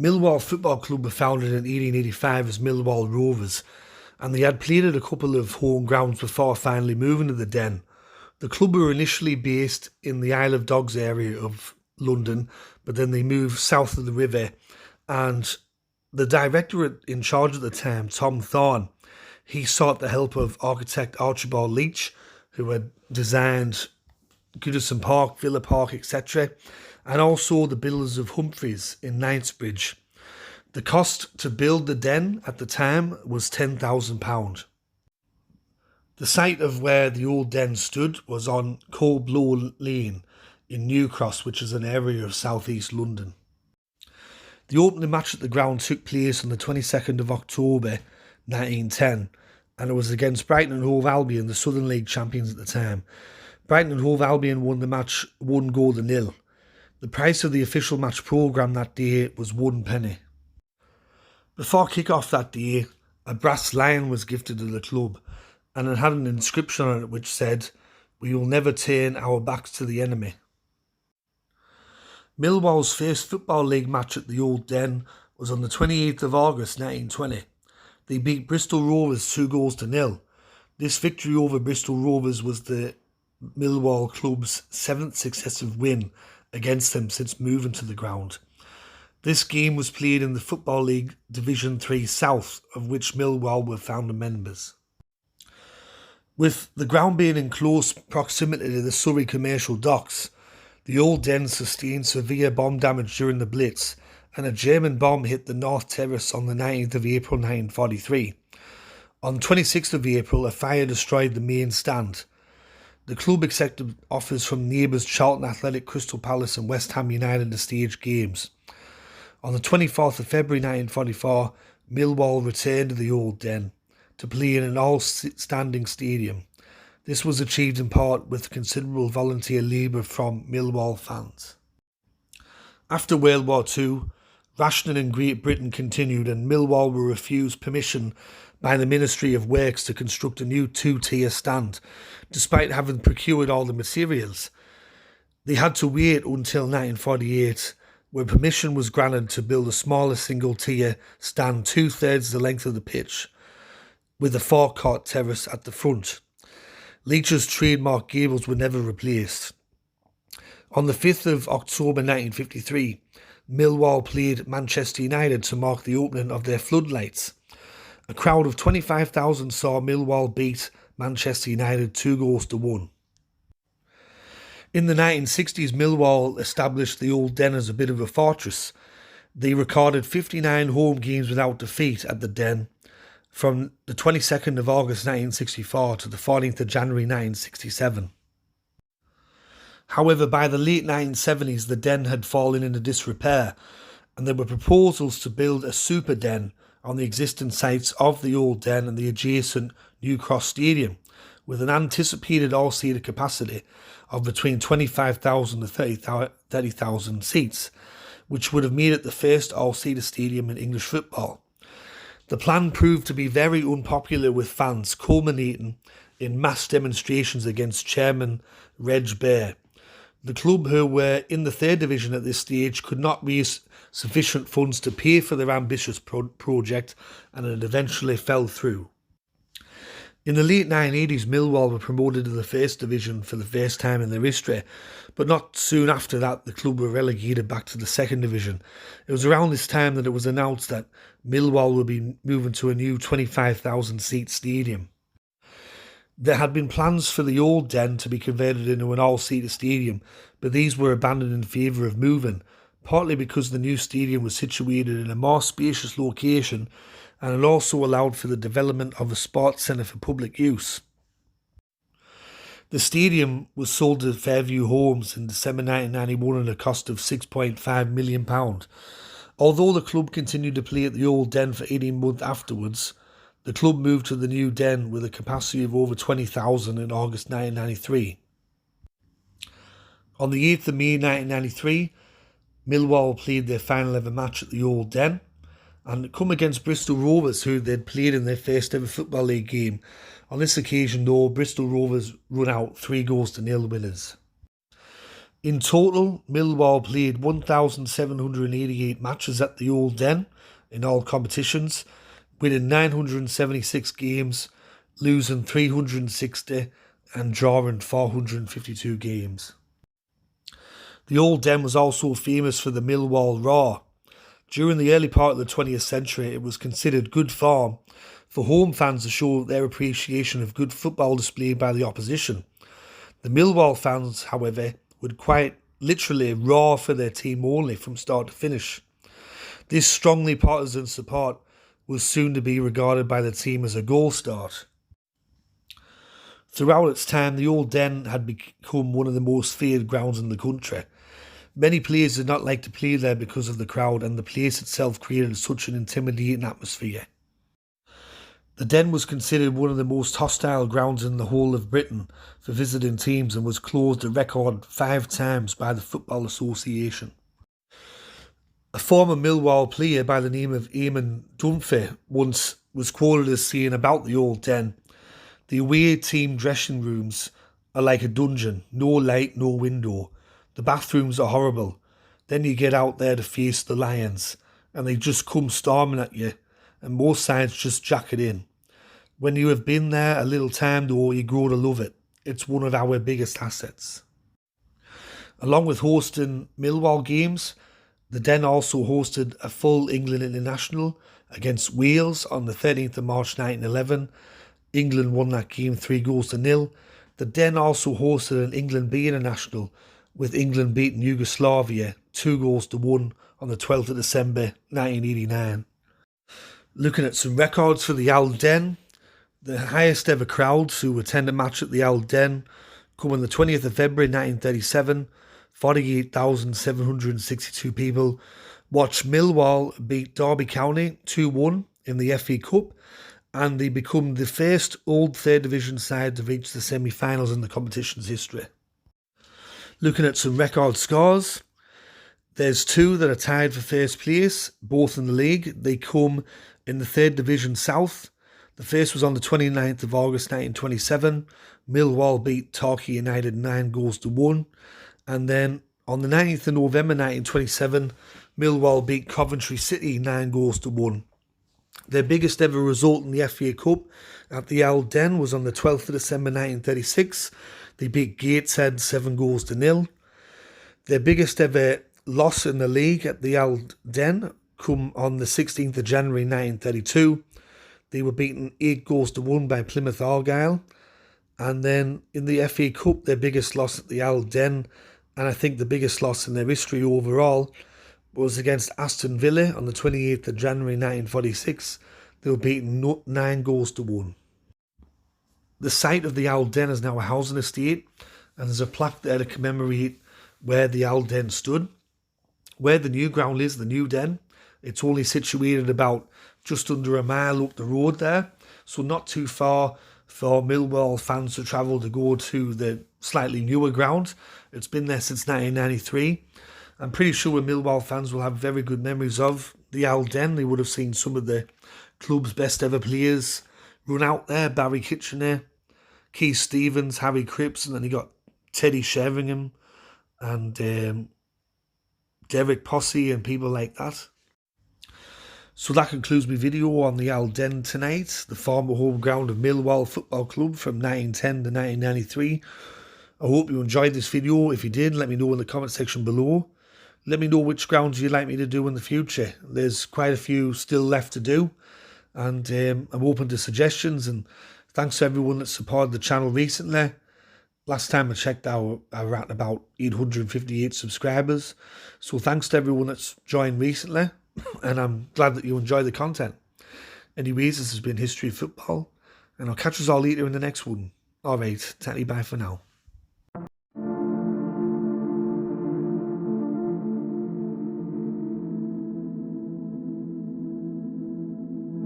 Millwall Football Club were founded in 1885 as Millwall Rovers, and they had played at a couple of home grounds before finally moving to the Den. The club were initially based in the Isle of Dogs area of London, but then they moved south of the river, and the director in charge at the time, Tom Thorne, he sought the help of architect Archibald Leach, who had designed Goodison Park, Villa Park, etc., and also the builders of Humphreys in Knightsbridge. The cost to build the Den at the time was £10,000. The site of where the old Den stood was on Coldblow Lane in New Cross, which is an area of southeast London. The opening match at the ground took place on the 22nd of October 1910, and it was against Brighton and Hove Albion, the Southern League champions at the time. Brighton and Hove Albion won the match 1-0. The price of the official match programme that day was £1. Before kick-off that day, a brass lion was gifted to the club, and it had an inscription on it which said, "We will never turn our backs to the enemy." Millwall's first Football League match at the Old Den was on the 28th of August 1920. They beat Bristol Rovers 2-0. This victory over Bristol Rovers was the Millwall club's 7th successive win against them since moving to the ground. This game was played in the Football League Division 3 South, of which Millwall were founder members. With the ground being in close proximity to the Surrey commercial docks, the Old Den sustained severe bomb damage during the Blitz, and a German bomb hit the North Terrace on the 19th of April 1943. On the 26th of April, a fire destroyed the main stand. The club accepted offers from neighbours Charlton Athletic, Crystal Palace and West Ham United to stage games. On the 24th of February 1944, Millwall returned to the Old Den to play in an all-standing stadium. This was achieved in part with considerable volunteer labour from Millwall fans. After World War II, rationing in Great Britain continued, and Millwall were refused permission by the Ministry of Works to construct a new two-tier stand, despite having procured all the materials. They had to wait until 1948, where permission was granted to build a smaller single-tier stand 2/3 the length of the pitch, with a forecourt terrace at the front. Leach's trademark gables were never replaced. On the 5th of October 1953, Millwall played Manchester United to mark the opening of their floodlights. A crowd of 25,000 saw Millwall beat Manchester United 2-1. In the 1960s, Millwall established the Old Den as a bit of a fortress. They recorded 59 home games without defeat at the Den from the 22nd of August 1964 to the 14th of January 1967. However, by the late 1970s, the Den had fallen into disrepair, and there were proposals to build a super Den on the existing sites of the Old Den and the adjacent New Cross Stadium, with an anticipated all-seater capacity of between 25,000 to 30,000 seats, which would have made it the first all-seater stadium in English football. The plan proved to be very unpopular with fans, culminating in mass demonstrations against Chairman Reg Bear. The club, who were in the third division at this stage, could not raise sufficient funds to pay for their ambitious project, and it eventually fell through. In the late 1980s, Millwall were promoted to the first division for the first time in their history, but not soon after that the club were relegated back to the second division. It was around this time that it was announced that Millwall would be moving to a new 25,000 seat stadium. There had been plans for the Old Den to be converted into an all-seater stadium, but these were abandoned in favour of moving, partly because the new stadium was situated in a more spacious location, and it also allowed for the development of a sports centre for public use. The stadium was sold to Fairview Homes in December 1991 at a cost of £6.5 million. Although the club continued to play at the Old Den for 18 months afterwards, the club moved to the new Den with a capacity of over 20,000 in August 1993. On the 8th of May 1993, Millwall played their final ever match at the Old Den and come against Bristol Rovers, who they'd played in their first ever Football League game. On this occasion, though, Bristol Rovers run out 3-0 winners. In total, Millwall played 1,788 matches at the Old Den in all competitions, winning 976 games, losing 360 and drawing 452 games. The Old Den was also famous for the Millwall Roar. During the early part of the 20th century, it was considered good form for home fans to show their appreciation of good football displayed by the opposition. The Millwall fans, however, would quite literally roar for their team only from start to finish. This strongly partisan support was soon to be regarded by the team as a goal start. Throughout its time, the Old Den had become one of the most feared grounds in the country. Many players did not like to play there because of the crowd, and the place itself created such an intimidating atmosphere. The Den was considered one of the most hostile grounds in the whole of Britain for visiting teams and was closed a record 5 times by the Football Association. A former Millwall player by the name of Eamon Dunphy once was quoted as saying about the Old Den, "The away team dressing rooms are like a dungeon, no light, no window. The bathrooms are horrible. Then you get out there to face the Lions, and they just come storming at you, and most sides just jack it in. When you have been there a little time though, you grow to love it. It's one of our biggest assets." Along with hosting Millwall games, the Den also hosted a full England international against Wales on the 13th of March 1911. England won that game 3-0. The Den also hosted an England B international, with England beating Yugoslavia 2-1 on the 12th of December 1989. Looking at some records for the Old Den, the highest ever crowds who attend a match at the Old Den come on the 20th of February 1937. 48,762 people watched Millwall beat Derby County 2-1 in the FA Cup, and they become the first old third division side to reach the semi-finals in the competition's history. Looking at some record scores, there's 2 that are tied for first place, both in the league. They come in the third division south. The first was on the 29th of August 1927. Millwall beat Torquay United 9-1. And then on the 19th of November 1927, Millwall beat Coventry City 9-1. Their biggest ever result in the FA Cup at the Old Den was on the 12th of December 1936. They beat Gateshead 7-0. Their biggest ever loss in the league at the Old Den come on the 16th of January 1932. They were beaten 8-1 by Plymouth Argyle. And then in the FA Cup, their biggest loss at the Old Den, and I think the biggest loss in their history overall, was against Aston Villa on the 28th of January 1946. They were beaten 9-1. The site of the Old Den is now a housing estate, and there's a plaque there to commemorate where the Old Den stood. Where the new ground is, the new Den, it's only situated about just under a mile up the road there, so not too far for Millwall fans to travel to go to the slightly newer ground. It's been there since 1993. I'm pretty sure Millwall fans will have very good memories of the Old Den. They would have seen some of the club's best ever players run out there. Barry Kitchener, Keith Stevens, Harry Cripps, and then you got Teddy Sheringham and Derek Posse and people like that. So that concludes my video on the Old Den tonight, the former home ground of Millwall Football Club from 1910 to 1993. I hope you enjoyed this video. If you did, let me know in the comment section below. Let me know which grounds you'd like me to do in the future. There's quite a few still left to do, and I'm open to suggestions. And thanks to everyone that supported the channel recently. Last time I checked, I were at about 858 subscribers. So thanks to everyone that's joined recently. And I'm glad that you enjoy the content. Anyways, this has been History of Football, and I'll catch us all later in the next one. Alright, tatty bye for now.